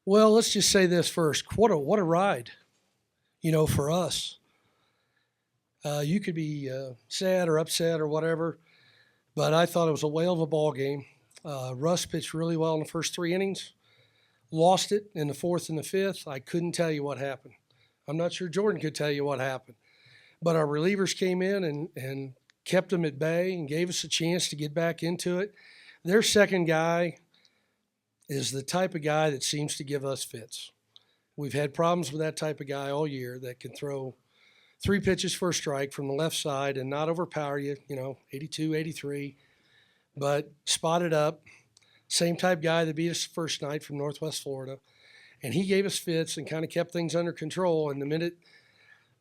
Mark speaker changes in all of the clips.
Speaker 1: Well, let's just say this first. What a ride, for us. You could be sad or upset or whatever, but I thought it was a whale of a ball game. Russ pitched really well in the first 3 innings, lost it in the fourth and the fifth. I couldn't tell you what happened. I'm not sure Jordan could tell you what happened. But our relievers came in and kept them at bay and gave us a chance to get back into it. Their second guy is the type of guy that seems to give us fits. We've had problems with that type of guy all year that can throw three pitches for a strike from the left side and not overpower you, 82, 83, but spot it up. Same type guy that beat us the first night from Northwest Florida. And he gave us fits and kind of kept things under control. And the minute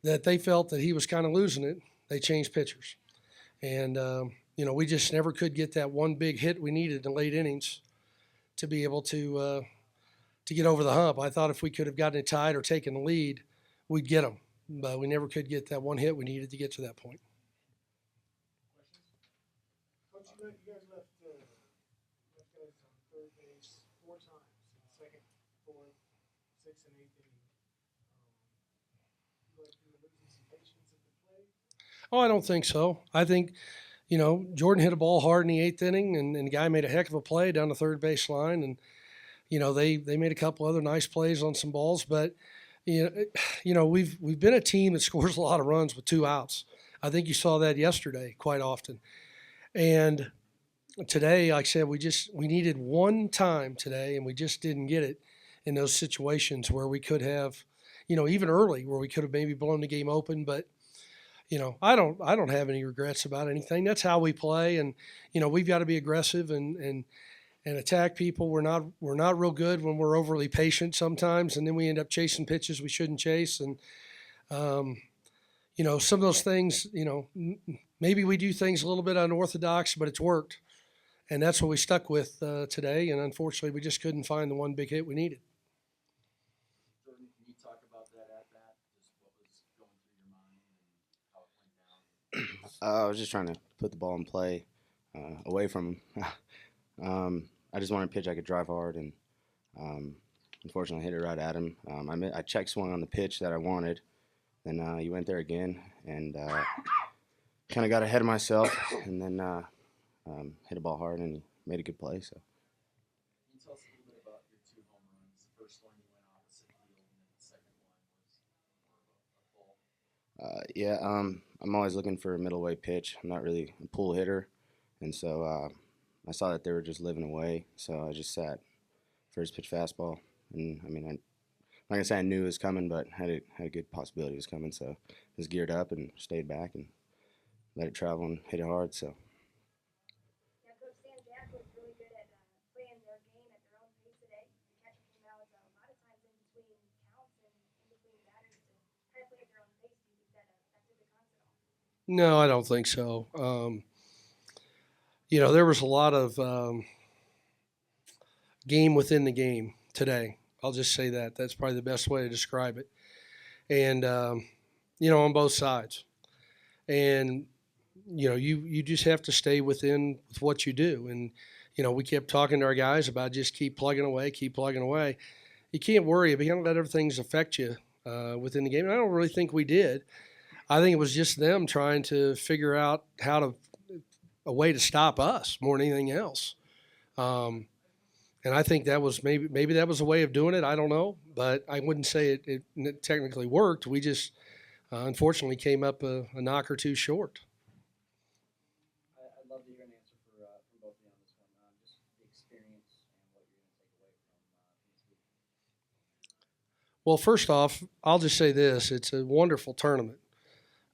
Speaker 1: that they felt that he was kind of losing it, they changed pitchers. And, we just never could get that one big hit we needed in late innings to be able to get over the hump. I thought if we could have gotten it tied or taken the lead, we'd get them. But we never could get that one hit we needed to get to that point.
Speaker 2: Coach, you guys left guys on third base four times in the second, fourth, sixth, and eighth inning. You like you were losing some patience at the plate?
Speaker 1: Oh, I don't think so. I think, Jordan hit a ball hard in the eighth inning, and the guy made a heck of a play down the third base line. And, they made a couple other nice plays on some balls. But, we've been a team that scores a lot of runs with two outs. I think you saw that yesterday quite often. And today, like I said, we needed one time today, and we just didn't get it in those situations where we could have, even early where we could have maybe blown the game open. But I don't have any regrets about anything. That's how we play, and we've got to be aggressive and attack people. We're not real good when we're overly patient sometimes, and then we end up chasing pitches we shouldn't chase. And some of those things, maybe we do things a little bit unorthodox, but it's worked. And that's what we stuck with today. And unfortunately, we just couldn't find the one big hit we needed.
Speaker 3: Jordan, can you talk about that at bat? Just what was going through your mind and how it went down?
Speaker 4: I was just trying to put the ball in play away from him. I just wanted a pitch I could drive hard, and unfortunately hit it right at him. I check swung on the pitch that I wanted. Then he went there again and kind of got ahead of myself, and then hit a ball hard, and he made a good play. So.
Speaker 3: Can you tell us a little bit about your two home runs? The first one you went opposite field, and then the second one was more of a pull.
Speaker 4: Yeah, I'm always looking for a middle way pitch. I'm not really a pull hitter, and so I saw that they were just living away, so I just sat first pitch fastball, and I'm not gonna say I knew it was coming, but had a good possibility it was coming, so just geared up and stayed back and let it travel and hit it hard. So.
Speaker 5: Yeah, Coach Sam Jack was really good at playing their game at their own pace today. The catcher came out a lot of times in between counts and in between batters to try to play at their own pace. Do you think that affected the concept at all?
Speaker 1: No, I don't think so. There was a lot of game within the game today. I'll just say that. That's probably the best way to describe it. And, on both sides. And, you just have to stay within with what you do. And, we kept talking to our guys about just keep plugging away, keep plugging away. You can't worry. You can't let everything affect you within the game. And I don't really think we did. I think it was just them trying to figure out a way to stop us more than anything else. And I think that was maybe that was a way of doing it. I don't know, but I wouldn't say it technically worked. We just unfortunately came up a knock or two short.
Speaker 3: I'd love to hear an answer from both of you on this one. Just the experience and what you're going to take away from this week.
Speaker 1: Well, first off, I'll just say this: it's a wonderful tournament.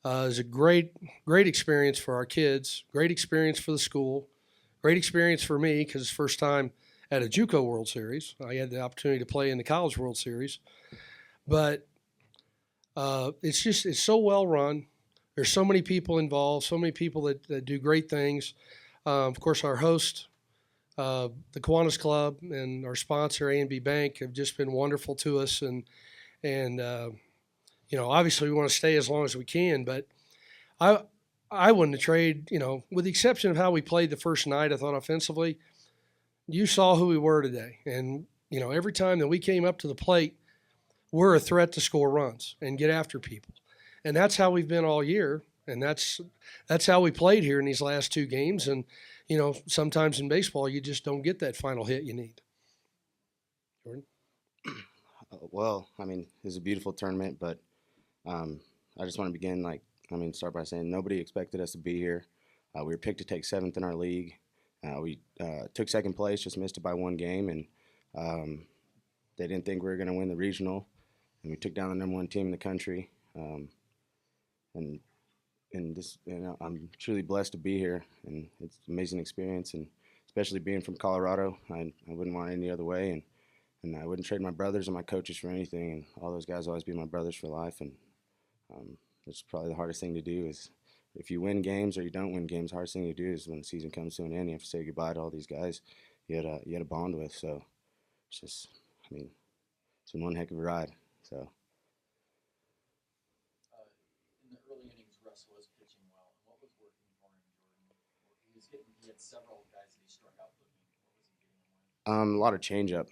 Speaker 1: It's a great experience for our kids, great experience for the school, great experience for me because it's the first time at a JUCO World Series. I had the opportunity to play in the College World Series. But it's so well run. There's so many people involved, so many people that do great things. Of course, our host, the Kiwanis Club, and our sponsor, A&B Bank, have just been wonderful to us. And obviously we want to stay as long as we can. But I wouldn't have traded, with the exception of how we played the first night, I thought offensively, you saw who we were today. And every time that we came up to the plate, we're a threat to score runs and get after people. And that's how we've been all year. And that's how we played here in these last 2 games. And, sometimes in baseball, you just don't get that final hit you need. Jordan?
Speaker 4: Well, I mean, it was a beautiful tournament, but I just want to start by saying nobody expected us to be here. We were picked to take 7th in our league. We took 2nd place, just missed it by 1 game, and they didn't think we were going to win the regional. And we took down the #1 team in the country. I'm truly blessed to be here, and it's an amazing experience. And especially being from Colorado, I wouldn't want it any other way. And I wouldn't trade my brothers and my coaches for anything. And all those guys will always be my brothers for life. And it's probably the hardest thing to do is if you win games or you don't win games, the hardest thing to do is when the season comes to an end, you have to say goodbye to all these guys you had a bond with. So it's just, it's been one heck of a ride. So.
Speaker 3: In the early innings, Russ was pitching well. And what was working for him, Jordan? He had several guys that he struck out looking. What was he getting them with?
Speaker 4: A lot of changeup.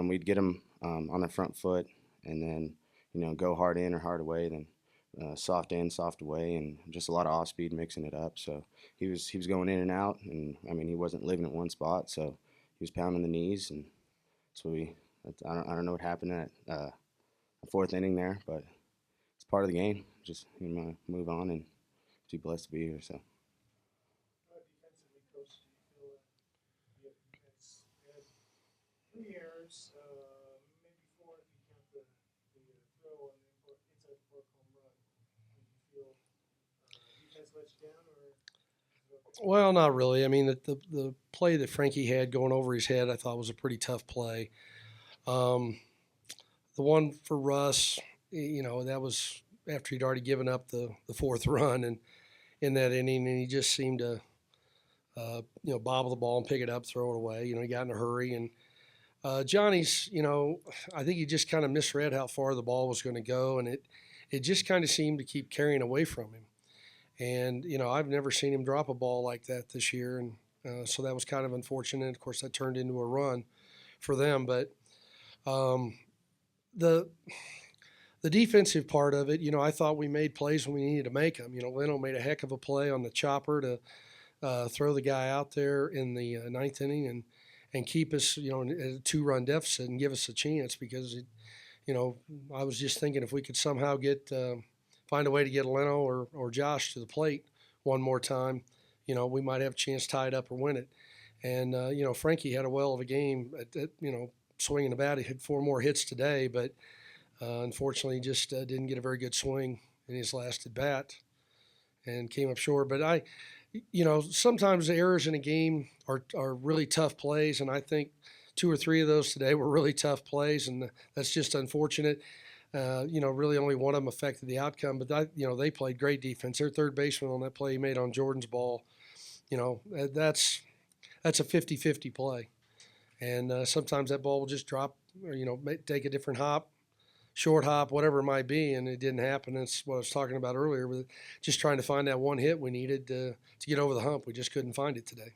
Speaker 4: We'd get him on the front foot, and then go hard in or hard away, then soft in, soft away, and just a lot of off speed mixing it up. So he was going in and out, and he wasn't living at one spot, so he was pounding the knees, and so I don't know what happened at the 4th inning there, but it's part of the game. Just move on and be blessed to be here. So.
Speaker 2: Defensively, Coach, do you feel your defense had 3 errors, maybe 4 if you count the throw and the inside the park home run? Do you feel defense let you down, or?
Speaker 1: Well, not really. The play that Frankie had going over his head, I thought was a pretty tough play. The one for Russ, that was after he'd already given up the 4th run and in that inning, and he just seemed to, bobble the ball and pick it up, throw it away. He got in a hurry. And Johnny's, I think he just kind of misread how far the ball was going to go, and it just kind of seemed to keep carrying away from him. And, I've never seen him drop a ball like that this year. And so that was kind of unfortunate. Of course, that turned into a run for them. But the defensive part of it, I thought we made plays when we needed to make them. Leno made a heck of a play on the chopper to throw the guy out there in the 9th inning and keep us, at a 2-run deficit and give us a chance because, I was just thinking if we could somehow find a way to get Leno or Josh to the plate one more time, we might have a chance to tie it up or win it. And, Frankie had a well of a game at swinging the bat. He had 4 more hits today, but unfortunately just didn't get a very good swing in his last at bat and came up short. But sometimes the errors in a game are really tough plays, and I think 2 or 3 of those today were really tough plays, and that's just unfortunate. Really only one of them affected the outcome, but they played great defense. Their third baseman on that play he made on Jordan's ball, that's a 50-50 play. And sometimes that ball will just drop or, take a different hop, short hop, whatever it might be, and it didn't happen. That's what I was talking about earlier with just trying to find that one hit we needed to get over the hump. We just couldn't find it today.